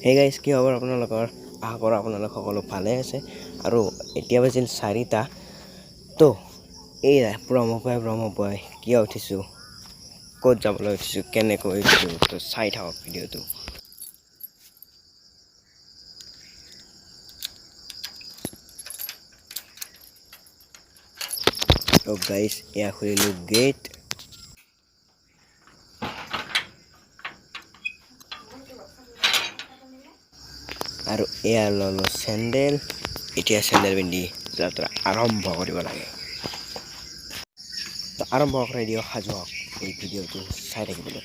Hey guys, কি খবৰ আপোনালোকৰ? আশা কৰোঁ আপোনালোক সকলো ভালে আছে আৰু এতিয়া বাজিল 4টা। তো এইয়া ব্ৰহ্মপুৱাই কিয় উঠিছোঁ, ক'ত যাবলৈ উঠিছোঁ, কেনেকৈ উঠিছোঁ, তো চাই থাকক ভিডিঅ'টো। তো গাইজ এয়া খুলিলোঁ গেট। আৰু এয়া ল'লোঁ চেণ্ডেল। এতিয়া চেণ্ডেল পিন্ধি যাত্ৰা আৰম্ভ কৰিব লাগে। তো আৰম্ভ কৰি দিয়ক, সাজু হওক এই ভিডিঅ'টো চাই থাকিবলৈ।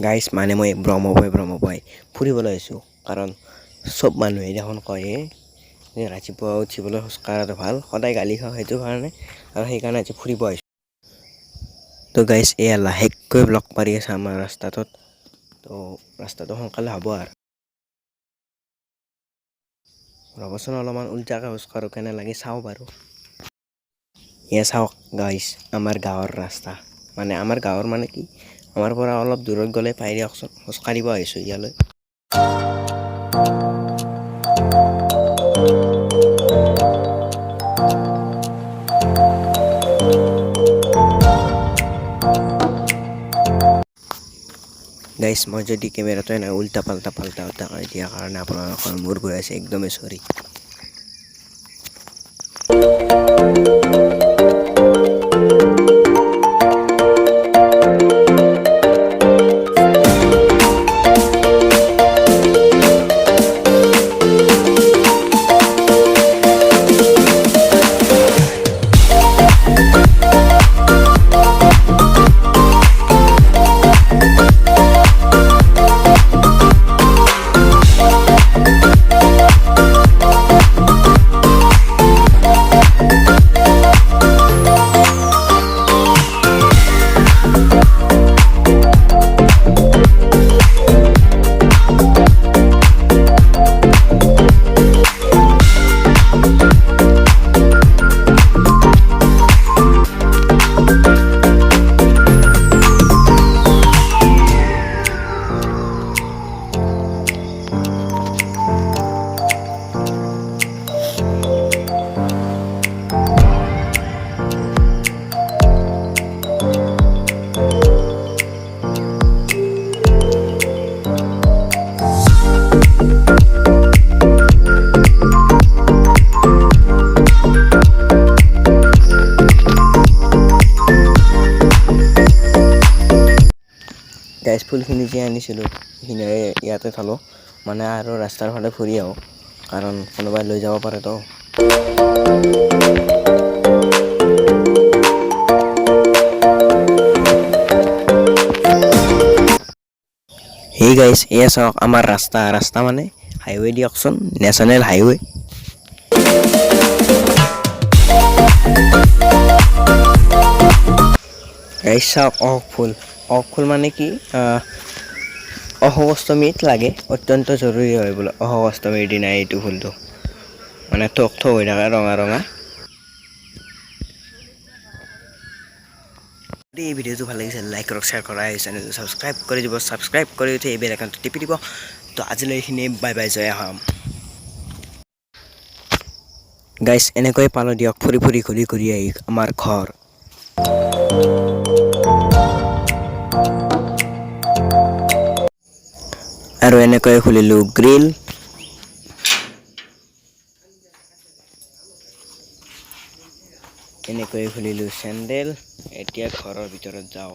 গাইজ মানে মই ব্ৰহ্মপুৱাই ফুৰিবলৈ আহিছোঁ, কাৰণ চব মানুহে দেখোন কয়ে যে ৰাতিপুৱা উঠিবলৈ খোজ কঢ়াটো ভাল, সদায় গালি খাওঁ সেইটো কাৰণে, আৰু সেইকাৰণে আজি ফুৰিব আহিছোঁ। তো গাইজ এয়া লাহেকৈ ব্লক পাৰি আছে আমাৰ ৰাস্তাটোত। তো ৰাস্তাটো সোনকালে হ'ব আৰু ৰ'বচোন, অলপমান উল্টাকৈ খোজ কাঢ়োঁ, কেনে লাগে চাওঁ বাৰু। এয়া চাওক গাইজ, আমাৰ গাঁৱৰ ৰাস্তা, মানে আমাৰ গাঁৱৰ মানে কি, আমাৰ পৰা অলপ দূৰত গ'লে পাই দিয়কচোন, খোজ কাঢ়িব আহিছোঁ ইয়ালৈ। গাইজ মই যদি কেমেৰাটো এনে উল্টা পাল্টা কৰি দিয়াৰ কাৰণে আপোনালোকৰ মূৰ ঘূৰাইছে, একদমেই চৰি। গাইজ ফুলখিনি যে আনিছিলোঁ সেইখিনি ইয়াতে থলোঁ, মানে আৰু ৰাস্তাৰ ফালে ফুৰি আহোঁ, কাৰণ কোনোবাই লৈ যাব পাৰেতো। সেই গাইজ এয়া চাওক আমাৰ ৰাস্তা মানে হাইৱে দিয়কচোন, নেশ্যনেল হাইৱে। গাইজ চাওক অশোক ফুল মানে কি, অশোক অষ্টমীত লাগে, অত্যন্ত জৰুৰী হয় বোলে অশোক অষ্টমীৰ দিনা এইটো ফুলটো, মানে থোক হৈ থাকে ৰঙা ৰঙা। যদি এই ভিডিঅ'টো ভাল লাগিছে লাইক কৰক, শ্বেয়াৰ কৰা, এই চেনেলটো ছাবস্ক্ৰাইব কৰি দিব, ছাবস্ক্ৰাইব কৰি উঠি এই বেল আইকনটো টিপি দিব। তো আজিলৈ এইখিনিয়ে, বাই বাই, জয় আহোম। গাইজ এনেকৈ পালোঁ দিয়ক, ফুৰি ঘূৰি আহি আমাৰ ঘৰ। আৰু এনেকৈ খুলিলোঁ গ্ৰিল। এনেকৈ খুলিলোঁ চেণ্ডেল। এতিয়া ঘৰৰ ভিতৰত যাওঁ।